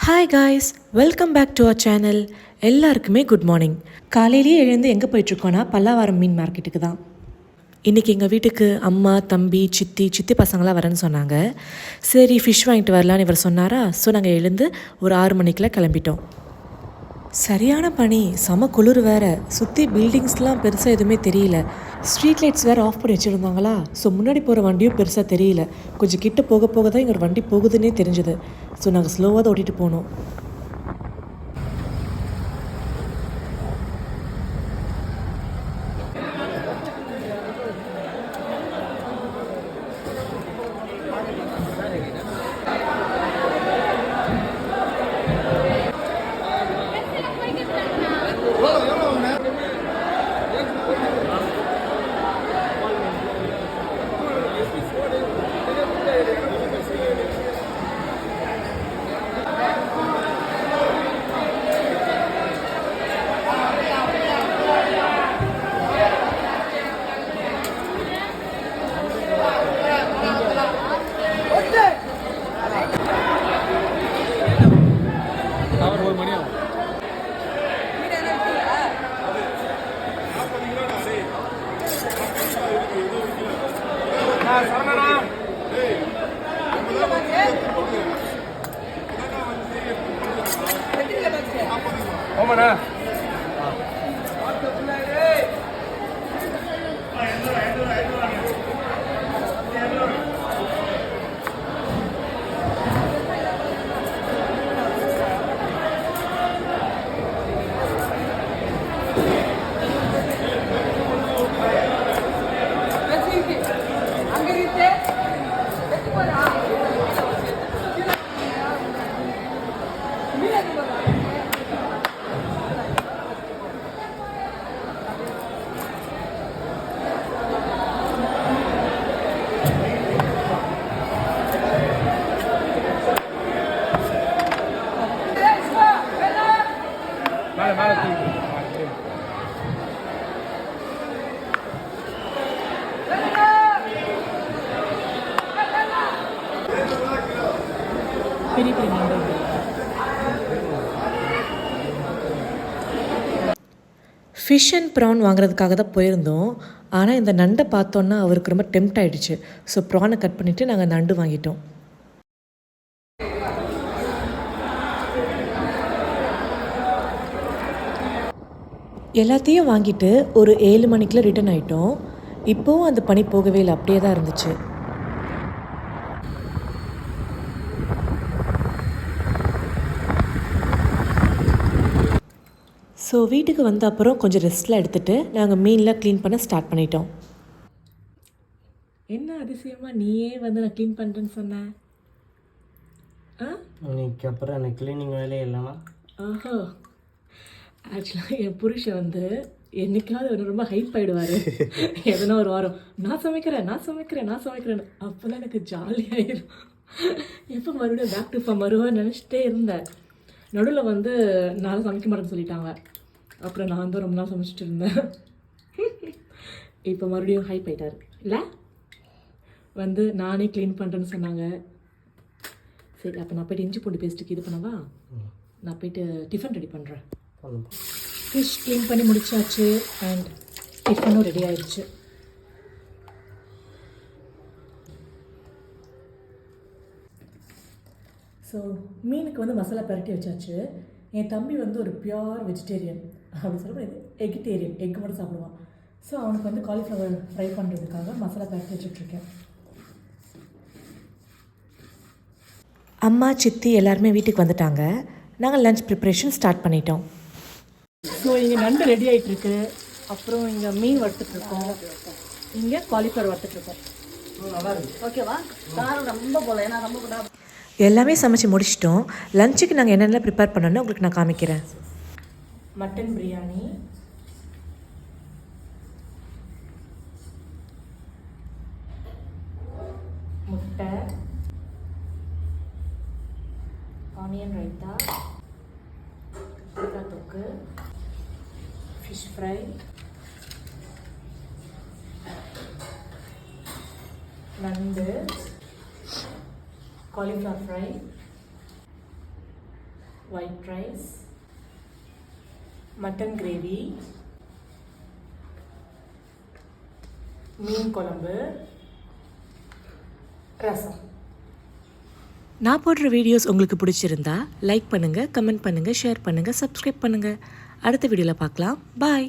Hi guys, welcome back to our channel. எல்லாருக்குமே good morning. காலையிலேயே எழுந்து எங்கே போயிட்டுருக்கோன்னா பல்லாவரம் மீன் மார்க்கெட்டுக்கு தான். இன்றைக்கி எங்கள் வீட்டுக்கு அம்மா, தம்பி, சித்தி பசங்களாம் வரேன்னு சொன்னாங்க. சரி ஃபிஷ் வாங்கிட்டு வரலான்னு இவர் சொன்னாரா. ஸோ நாங்கள் எழுந்து ஒரு 6 மணிக்கெலாம் கிளம்பிட்டோம். சரியான பனி, செம குளிர் வேறு. சுற்றி பில்டிங்ஸ்லாம் பெருசாக எதுவுமே தெரியல. ஸ்ட்ரீட் லைட்ஸ் வேறு ஆஃப் பண்ணி வச்சுருந்தாங்களா. ஸோ முன்னாடி போகிற வண்டியும் பெருசாக தெரியல. கொஞ்சம் கிட்ட போக போக தான் இங்கே ஒரு வண்டி போகுதுன்னே தெரிஞ்சுது. ஸோ நாங்கள் ஸ்லோவாக தான் ஓட்டிகிட்டு போனோம். ஃபிஷ் அண்ட் ப்ரான் வாங்குறதுக்காக தான் போயிருந்தோம். ஆனால் இந்த நண்டை பார்த்தோன்னா அவருக்கு ரொம்ப டெம்ட் ஆகிடுச்சு. ஸோ ப்ரானை கட் பண்ணிவிட்டு நாங்கள் நண்டு வாங்கிட்டோம். எல்லாத்தையும் வாங்கிட்டு ஒரு 7 மணிக்கெலாம் ரிட்டர்ன் ஆகிட்டோம். இப்போவும் அந்த பனி போகவே இல்லை, அப்படியே தான் இருந்துச்சு. ஸோ வீட்டுக்கு வந்த அப்புறம் கொஞ்சம் ரெஸ்ட்டில் எடுத்துகிட்டு நாங்கள் மீன்லாம் க்ளீன் பண்ண ஸ்டார்ட் பண்ணிட்டோம். என்ன அதிசயமாக நீயே வந்து நான் க்ளீன் பண்ணுறேன்னு சொன்னேன். இன்னைக்கு அப்புறம் எனக்கு க்ளீனிங் வேலையே இல்லைனா. ஆஹோ, ஆக்சுவலாக என் புருஷன் வந்து என்றைக்காவது ரொம்ப ஹைப் ஆகிடுவார். எதனா ஒரு வாரம் நான் சமைக்கிறேன்னு அப்போ தான் எனக்கு ஜாலியாகிடும். எப்போ மறுபடியும் பேக் டு ஃபார்ம் வருவேன்னு நினச்சிட்டே இருந்தேன். நடுவில் வந்து நான் சமைக்க மாட்டேன்னு சொல்லிட்டாங்க. அப்புறம் நான் தான் ரொம்ப நாள் சமைச்சிட்டு இருந்தேன். இப்போ மறுபடியும் ஹைப் ஆகிட்டார் இல்லை, வந்து நானே க்ளீன் பண்ணுறேன்னு சொன்னாங்க. சரி, அப்போ நான் போய்ட்டு இஞ்சி பூண்டு பேஸ்ட்டுக்கு இது பண்ணவா? நான் போய்ட்டு டிஃபன் ரெடி பண்ணுறேன். ஃபிஷ் க்ளீன் பண்ணி முடிச்சாச்சு அண்ட் டிஃபனும் ரெடி ஆயிடுச்சு. ஸோ மீனுக்கு வந்து மசாலா பரட்டி வச்சாச்சு. என் தம்பி வந்து ஒரு பியூர் வெஜிடேரியன், அப்படி சொல்லும்போது எகிட்டேரியன், எக் மட்டும் சாப்பிடுவான். ஸோ அவனுக்கு வந்து காலிஃப்ளவர் ஃப்ரை பண்ணுறதுக்காக மசாலா பரட்டி வச்சுட்ருக்கேன். அம்மா, சித்தி எல்லாருமே வீட்டுக்கு வந்துட்டாங்க. நாங்கள் லஞ்ச் ப்ரிப்ரேஷன் ஸ்டார்ட் பண்ணிட்டோம். ஸோ இங்கே நண்டு ரெடி ஆகிட்டுருக்கு. அப்புறம் இங்கே மீன் வறுத்துட்ருக்கோம். இங்கே காலிஃப்ளவர் வறுத்துட்ருக்கோம். ஓகேவா? காரம் ரொம்ப போல, ஏன்னா ரொம்ப எல்லாமே சமைச்சு முடிச்சிட்டோம். லஞ்சுக்கு நாங்கள் என்னென்ன ப்ரிப்பேர் பண்ணோன்னு உங்களுக்கு நான் காமிக்கிறேன். மட்டன் பிரியாணி, முட்டை, ஆனியன் ரைத்தா, தொக்கு, ஃபிஷ் ஃப்ரை, நண்டு, cauliflower fry, white rice, mutton gravy, மீன் குழம்பு, ரசம். நான் போடுற வீடியோஸ் உங்களுக்கு பிடிச்சிருந்தா லைக் பண்ணுங்கள், கமெண்ட் பண்ணுங்கள், ஷேர் பண்ணுங்கள், சப்ஸ்கிரைப் பண்ணுங்கள். அடுத்த வீடியோவில் பார்க்கலாம். பாய்.